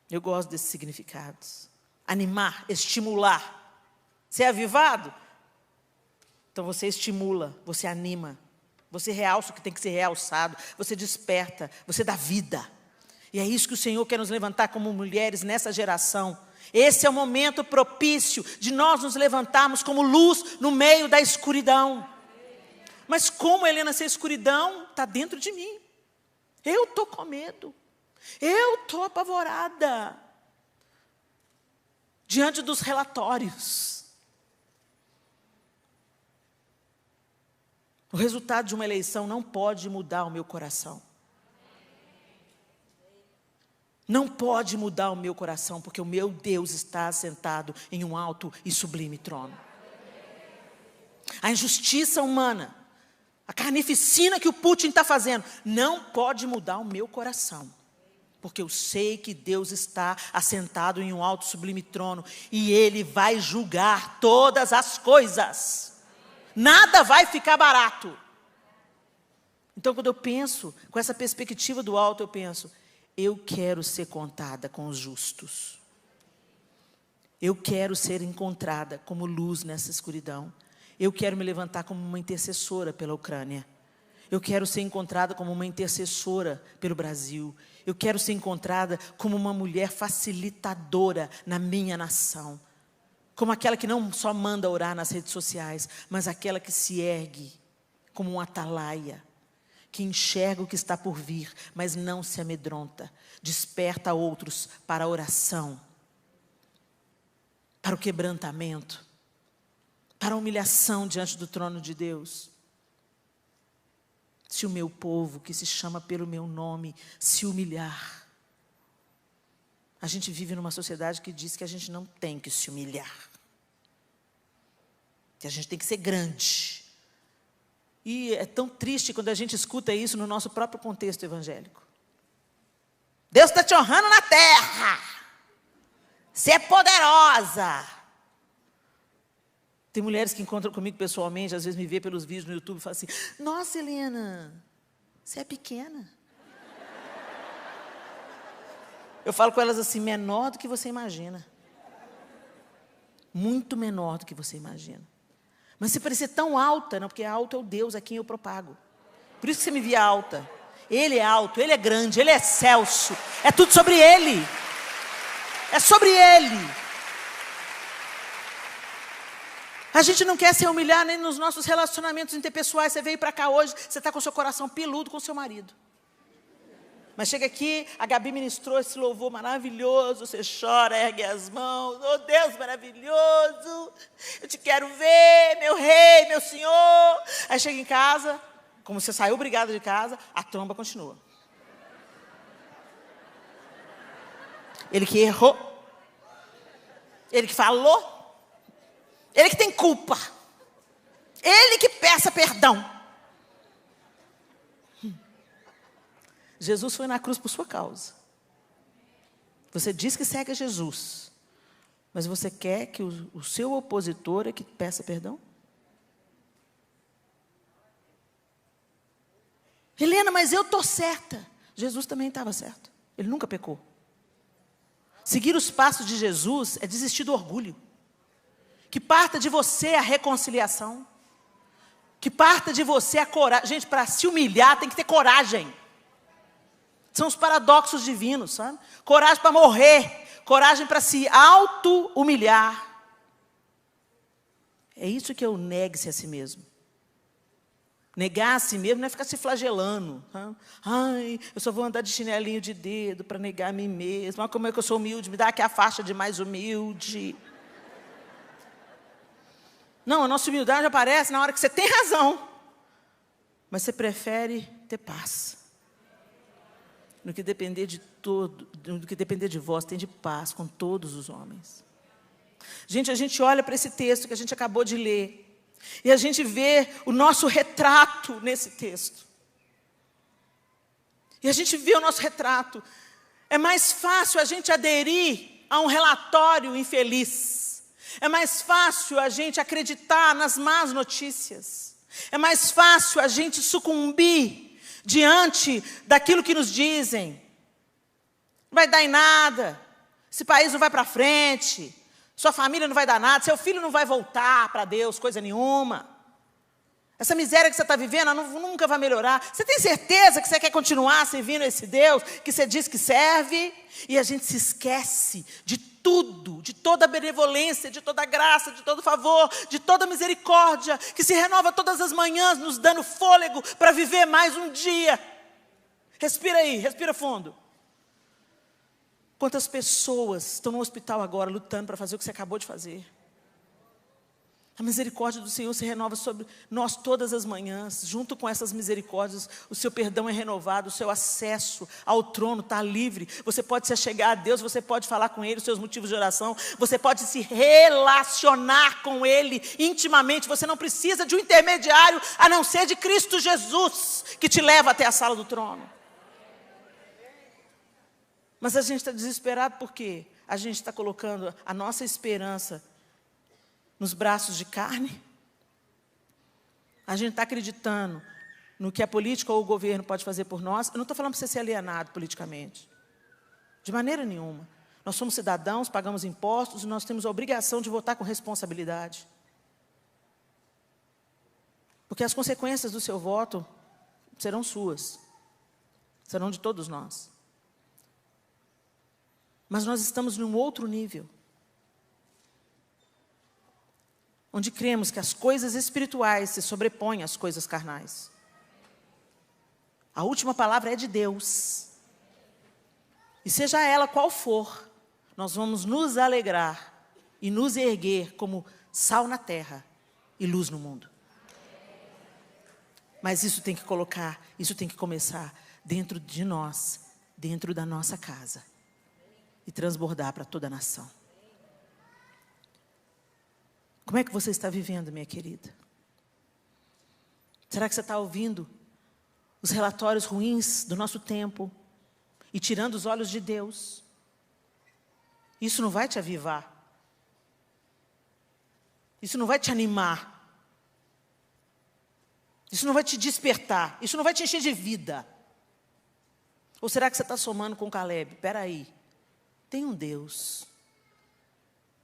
Eu gosto desses significados. Animar, estimular. Você é avivado? Então você estimula, você anima. Você realça o que tem que ser realçado. Você desperta, você dá vida. E é isso que o Senhor quer nos levantar como mulheres nessa geração. Esse é o momento propício de nós nos levantarmos como luz no meio da escuridão. Mas como, Helena, essa escuridão está dentro de mim? Eu estou com medo. Eu estou apavorada diante dos relatórios. O resultado de uma eleição não pode mudar o meu coração. Não pode mudar o meu coração, porque o meu Deus está assentado em um alto e sublime trono. A injustiça humana, a carnificina que o Putin está fazendo, não pode mudar o meu coração. Porque eu sei que Deus está assentado em um alto e sublime trono. E Ele vai julgar todas as coisas. Nada vai ficar barato. Então, quando eu penso com essa perspectiva do alto, eu penso, eu quero ser contada com os justos. Eu quero ser encontrada como luz nessa escuridão. Eu quero me levantar como uma intercessora pela Ucrânia. Eu quero ser encontrada como uma intercessora pelo Brasil. Eu quero ser encontrada como uma mulher facilitadora na minha nação. Como aquela que não só manda orar nas redes sociais, mas aquela que se ergue como um atalaia, que enxerga o que está por vir, mas não se amedronta. Desperta outros para a oração, para o quebrantamento, para a humilhação diante do trono de Deus. Se o meu povo, que se chama pelo meu nome, se humilhar. A gente vive numa sociedade que diz que a gente não tem que se humilhar. Que a gente tem que ser grande. E é tão triste quando a gente escuta isso no nosso próprio contexto evangélico. Deus está te honrando na terra. Você é poderosa. Tem mulheres que encontram comigo pessoalmente, às vezes me vê pelos vídeos no YouTube e falam assim, nossa, Helena, você é pequena. Eu falo com elas assim, menor do que você imagina. Muito menor do que você imagina. Mas você parecer tão alta, não, porque alto é o Deus a quem eu propago. Por isso que você me via alta. Ele é alto, Ele é grande, Ele é excelso. É tudo sobre Ele. É sobre Ele. A gente não quer se humilhar nem nos nossos relacionamentos interpessoais. Você veio para cá hoje, você está com o seu coração peludo com o seu marido. Mas chega aqui, a Gabi ministrou esse louvor maravilhoso, você chora, ergue as mãos, oh Deus maravilhoso, eu te quero ver, meu rei, meu senhor. Aí chega em casa, como você saiu obrigado de casa, a tromba continua. Ele que errou, ele que falou, ele que tem culpa, ele que peça perdão. Jesus foi na cruz por sua causa. Você diz que segue a Jesus, mas você quer que o seu opositor é que peça perdão? Helena, mas eu estou certa. Jesus também estava certo. Ele nunca pecou. Seguir os passos de Jesus é desistir do orgulho. Que parta de você a reconciliação. Que parta de você a coragem. Gente, para se humilhar tem que ter coragem. São os paradoxos divinos, sabe? Coragem para morrer, coragem para se auto-humilhar. É isso que é o negue-se a si mesmo. Negar a si mesmo não é ficar se flagelando. Sabe? Ai, eu só vou andar de chinelinho de dedo para negar a mim mesmo. Olha como é que eu sou humilde, me dá aqui a faixa de mais humilde. Não, a nossa humildade aparece na hora que você tem razão. Mas você prefere ter paz. No que depender de vós, tem de paz com todos os homens. Gente, a gente olha para esse texto que a gente acabou de ler, e a gente vê o nosso retrato nesse texto. E a gente vê o nosso retrato. É mais fácil a gente aderir a um relatório infeliz. É mais fácil a gente acreditar nas más notícias. É mais fácil a gente sucumbir diante daquilo que nos dizem. Não vai dar em nada. Esse país não vai para frente. Sua família não vai dar nada. Seu filho não vai voltar para Deus, coisa nenhuma. Essa miséria que você está vivendo nunca vai melhorar. Você tem certeza que você quer continuar servindo esse Deus que você diz que serve? E a gente se esquece de tudo, de toda a benevolência, de toda a graça, de todo favor, de toda a misericórdia, que se renova todas as manhãs, nos dando fôlego para viver mais um dia. Respira aí, respira fundo. Quantas pessoas estão no hospital agora lutando para fazer o que você acabou de fazer? A misericórdia do Senhor se renova sobre nós todas as manhãs. Junto com essas misericórdias, o seu perdão é renovado, o seu acesso ao trono está livre. Você pode se achegar a Deus, você pode falar com Ele os seus motivos de oração, você pode se relacionar com Ele intimamente. Você não precisa de um intermediário, a não ser de Cristo Jesus, que te leva até a sala do trono. Mas a gente está desesperado porque a gente está colocando a nossa esperança nos braços de carne, A gente está acreditando no que a política ou o governo pode fazer por nós. Eu não estou falando para você ser alienado politicamente. De maneira nenhuma. Nós somos cidadãos, pagamos impostos e nós temos a obrigação de votar com responsabilidade. Porque as consequências do seu voto serão suas. Serão de todos nós. Mas nós estamos num outro nível. Onde cremos que as coisas espirituais se sobrepõem às coisas carnais. A última palavra é de Deus. E seja ela qual for, nós vamos nos alegrar e nos erguer como sal na terra e luz no mundo. Mas isso tem que começar dentro de nós, dentro da nossa casa. E transbordar para toda a nação. Como é que você está vivendo, minha querida? Será que você está ouvindo os relatórios ruins do nosso tempo e tirando os olhos de Deus? Isso não vai te avivar. Isso não vai te animar. Isso não vai te despertar. Isso não vai te encher de vida. Ou será que você está somando com Caleb? Espera aí. Tem um Deus.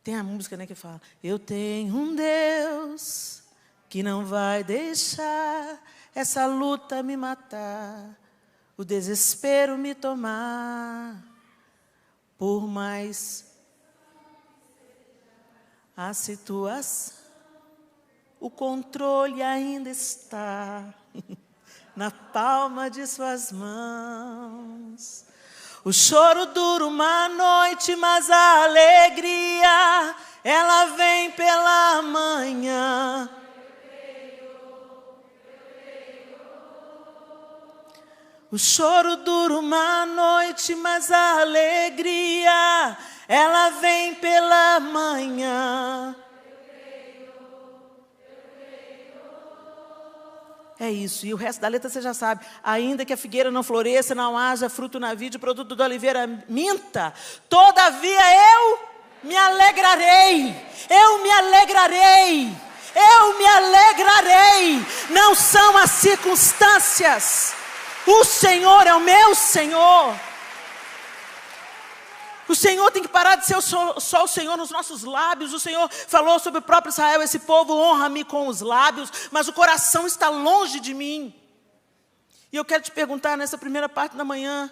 Tem a música, né, que fala: eu tenho um Deus que não vai deixar essa luta me matar, o desespero me tomar, por mais a situação, o controle ainda está na palma de suas mãos. O choro dura uma noite, mas a alegria, ela vem pela manhã. O choro dura uma noite, mas a alegria, ela vem pela manhã. É isso, e o resto da letra você já sabe. Ainda que a figueira não floresça, não haja fruto na vide, o produto da oliveira minta, todavia eu me alegrarei, eu me alegrarei, eu me alegrarei. Não são as circunstâncias, o Senhor é o meu Senhor. O Senhor tem que parar de ser só o Senhor nos nossos lábios. O Senhor falou sobre o próprio Israel: esse povo honra-me com os lábios, mas o coração está longe de mim. E eu quero te perguntar nessa primeira parte da manhã: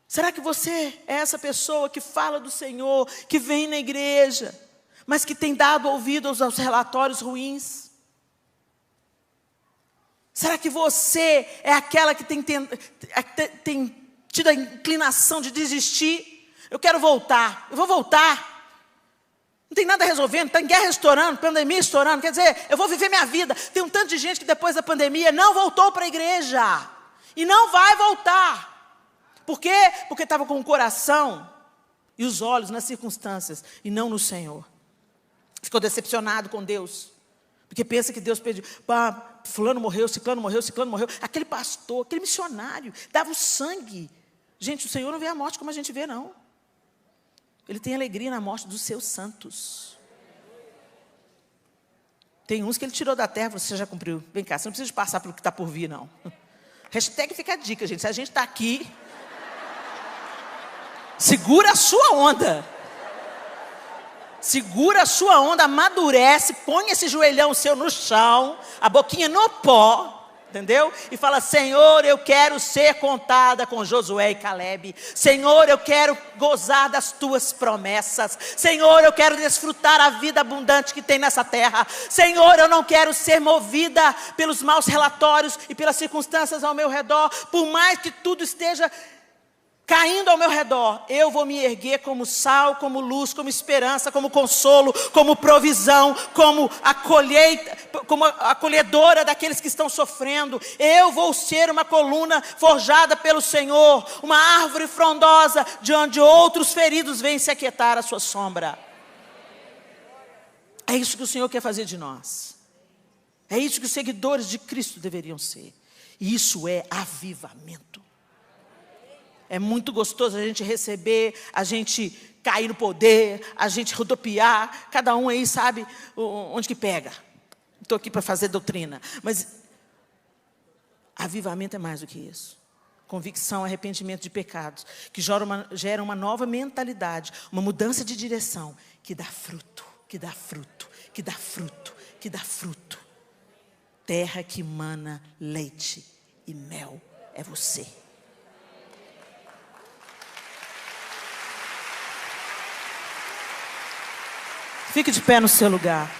será que você é essa pessoa que fala do Senhor, que vem na igreja, mas que tem dado ouvidos aos relatórios ruins? Será que você é aquela que tem tido a inclinação de desistir? Eu quero voltar, eu vou voltar. Não tem nada resolvendo, está em guerra estourando, pandemia estourando. Quer dizer, eu vou viver minha vida. Tem um tanto de gente que depois da pandemia não voltou para a igreja. E não vai voltar. Por quê? Porque estava com o coração e os olhos nas circunstâncias e não no Senhor. Ficou decepcionado com Deus. Porque pensa que Deus pediu: pá, fulano morreu, ciclano morreu, ciclano morreu. Aquele pastor, aquele missionário, dava o sangue. Gente, o Senhor não vê a morte como a gente vê, não. Ele tem alegria na morte dos seus santos. Tem uns que ele tirou da terra, você já cumpriu. Vem cá, você não precisa passar pelo que está por vir, não. Hashtag fica a dica, gente. Se a gente está aqui, segura a sua onda. Segura a sua onda, amadurece, põe esse joelhão seu no chão, a boquinha no pó. Entendeu? E fala: Senhor, eu quero ser contada com Josué e Caleb. Senhor, eu quero gozar das tuas promessas. Senhor, eu quero desfrutar a vida abundante que tem nessa terra. Senhor, eu não quero ser movida pelos maus relatórios e pelas circunstâncias ao meu redor. Por mais que tudo esteja caindo ao meu redor, eu vou me erguer como sal, como luz, como esperança, como consolo, como provisão, como acolhedora daqueles que estão sofrendo. Eu vou ser uma coluna forjada pelo Senhor, uma árvore frondosa, de onde outros feridos vêm se aquietar à sua sombra. É isso que o Senhor quer fazer de nós. É isso que os seguidores de Cristo deveriam ser. E isso é avivamento. É muito gostoso a gente receber, a gente cair no poder, a gente rodopiar. Cada um aí sabe onde que pega. estou aqui para fazer doutrina. Mas avivamento é mais do que isso. Convicção, arrependimento de pecados, que gera uma nova mentalidade, uma mudança de direção, que dá fruto, que dá fruto, que dá fruto, que dá fruto. Terra que mana leite e mel é você. Fique de pé no seu lugar.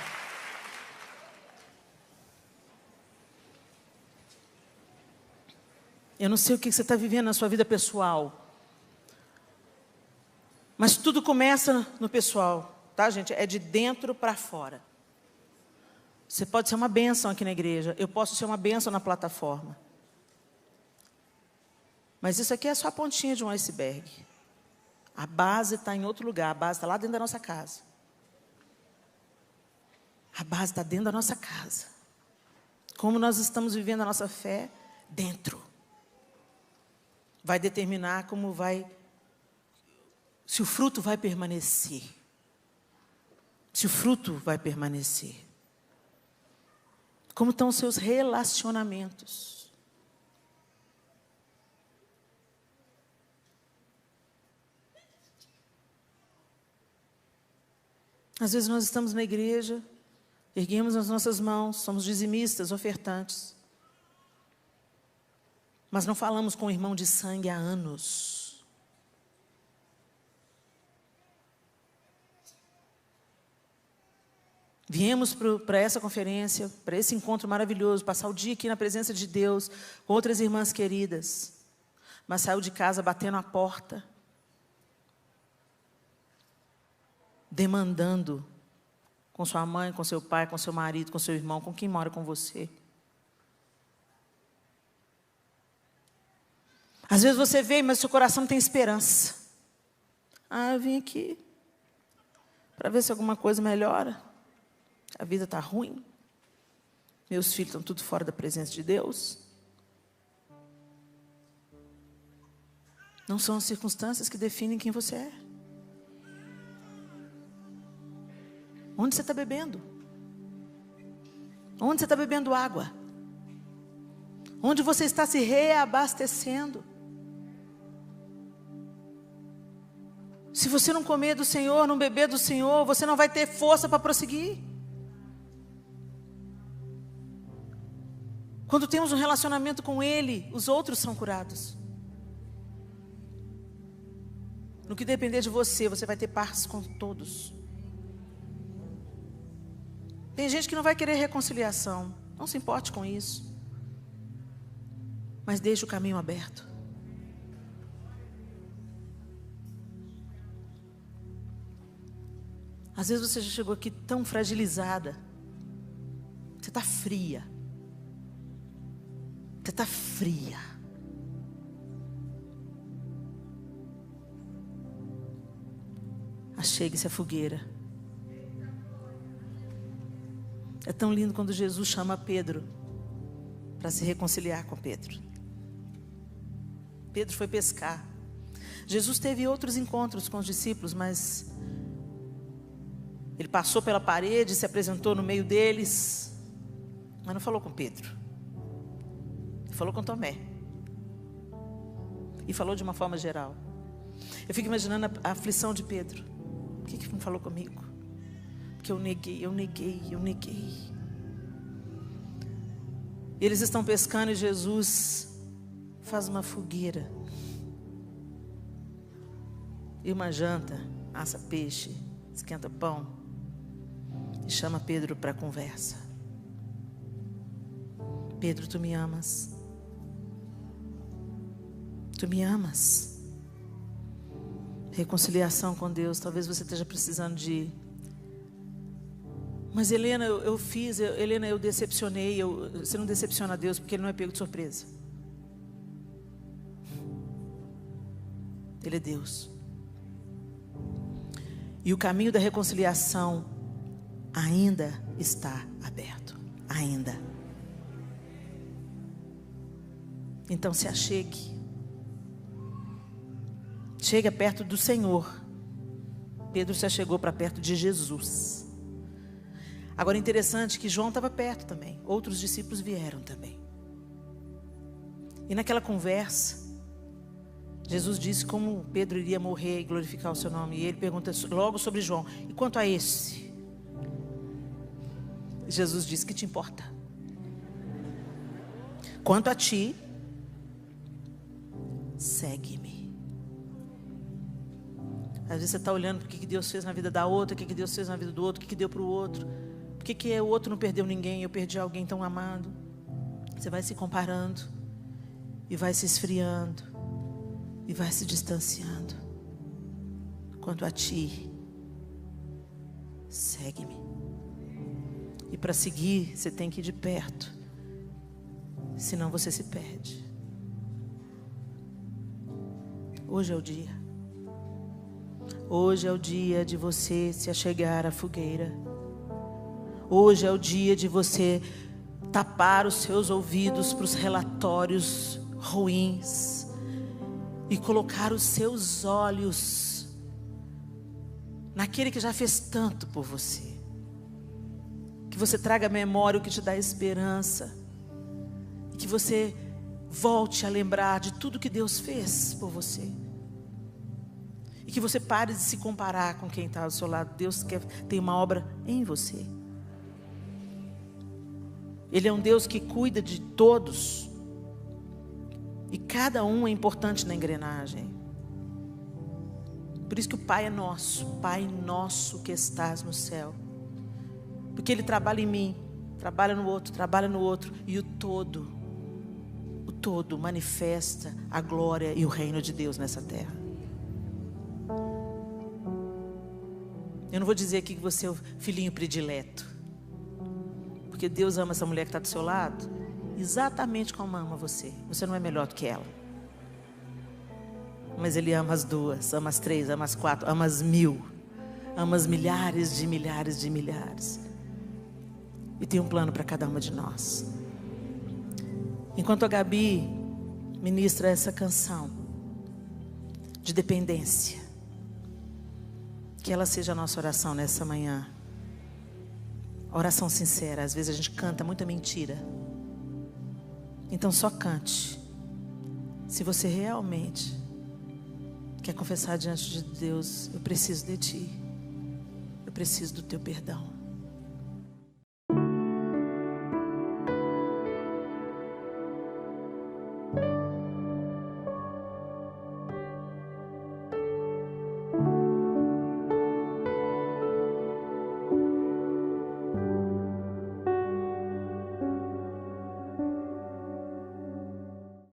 Eu não sei o que você está vivendo na sua vida pessoal. Mas tudo começa no pessoal, tá, gente? É de dentro para fora. Você pode ser uma bênção aqui na igreja. Eu posso ser uma bênção na plataforma. Mas isso aqui é só a pontinha de um iceberg. A base está em outro lugar. A base está lá dentro da nossa casa. A base está dentro da nossa casa. Como nós estamos vivendo a nossa fé dentro. Vai determinar como vai... Se o fruto vai permanecer. Se o fruto vai permanecer. Como estão os seus relacionamentos? Às vezes nós estamos na igreja, erguemos as nossas mãos, somos dizimistas, ofertantes. Mas não falamos com o irmão de sangue há anos. Viemos para essa conferência, para esse encontro maravilhoso, passar o dia aqui na presença de Deus, com outras irmãs queridas. Mas saiu de casa batendo a porta, demandando com sua mãe, com seu pai, com seu marido, com seu irmão, com quem mora com você. Às vezes você veio, mas seu coração não tem esperança. Eu vim aqui para ver se alguma coisa melhora. A vida está ruim. Meus filhos estão tudo fora da presença de Deus. Não são as circunstâncias que definem quem você é. Onde você está bebendo? Onde você está bebendo água? Onde você está se reabastecendo? Se você não comer do Senhor, não beber do Senhor, você não vai ter força para prosseguir. Quando temos um relacionamento com Ele, os outros são curados. No que depender de você, você vai ter paz com todos. Tem gente que não vai querer reconciliação. Não se importe com isso. Mas deixe o caminho aberto. Às vezes você já chegou aqui tão fragilizada. Você está fria. Você está fria. Achegue-se a fogueira. É tão lindo quando Jesus chama Pedro para se reconciliar com Pedro. Pedro foi pescar. Jesus teve outros encontros com os discípulos, mas ele passou pela parede, se apresentou no meio deles, mas não falou com Pedro. Ele falou com Tomé. E falou de uma forma geral. Eu fico imaginando a aflição de Pedro. Por que não falou comigo? Porque eu neguei. Eles estão pescando e Jesus faz uma fogueira. E uma janta, assa peixe, esquenta pão. E chama Pedro para a conversa. Pedro, tu me amas? Tu me amas? Reconciliação com Deus. Talvez você esteja precisando de... Mas Helena, eu fiz, Helena, eu decepcionei. Você não decepciona a Deus porque Ele não é pego de surpresa. Ele é Deus. E o caminho da reconciliação ainda está aberto. Ainda. Então se achegue. Chega perto do Senhor. Pedro se achegou para perto de Jesus. Agora, interessante que João estava perto também. Outros discípulos vieram também. E naquela conversa, Jesus disse como Pedro iria morrer e glorificar o seu nome. E ele pergunta logo sobre João: e quanto a esse? Jesus disse: que te importa? Quanto a ti, segue-me. Às vezes você está olhando para o que Deus fez na vida da outra, o que Deus fez na vida do outro, o que deu para o outro. Por que o outro não perdeu ninguém, eu perdi alguém tão amado? Você vai se comparando, e vai se esfriando, e vai se distanciando. Quanto a ti, segue-me. E para seguir, você tem que ir de perto, senão você se perde. Hoje é o dia. Hoje é o dia de você se achegar à fogueira. Hoje é o dia de você tapar os seus ouvidos para os relatórios ruins e colocar os seus olhos naquele que já fez tanto por você. Que você traga à memória o que te dá esperança. E que você volte a lembrar de tudo que Deus fez por você. E que você pare de se comparar com quem está ao seu lado. Deus tem uma obra em você. Ele é um Deus que cuida de todos. E cada um é importante na engrenagem. Por isso que o Pai é nosso. Pai nosso que estás no céu. Porque Ele trabalha em mim, trabalha no outro. E o todo manifesta a glória e o reino de Deus nessa terra. Eu não vou dizer aqui que você é o filhinho predileto. Porque Deus ama essa mulher que está do seu lado exatamente como ama você. Você não é melhor do que ela. Mas Ele ama as duas, ama as três, ama as quatro, ama as 1000. Ama as milhares de milhares de milhares. E tem um plano para cada uma de nós. Enquanto a Gabi ministra essa canção de dependência, que ela seja a nossa oração nessa manhã. Oração sincera. Às vezes a gente canta muita mentira. Então só cante se você realmente quer confessar diante de Deus: eu preciso de ti, eu preciso do teu perdão.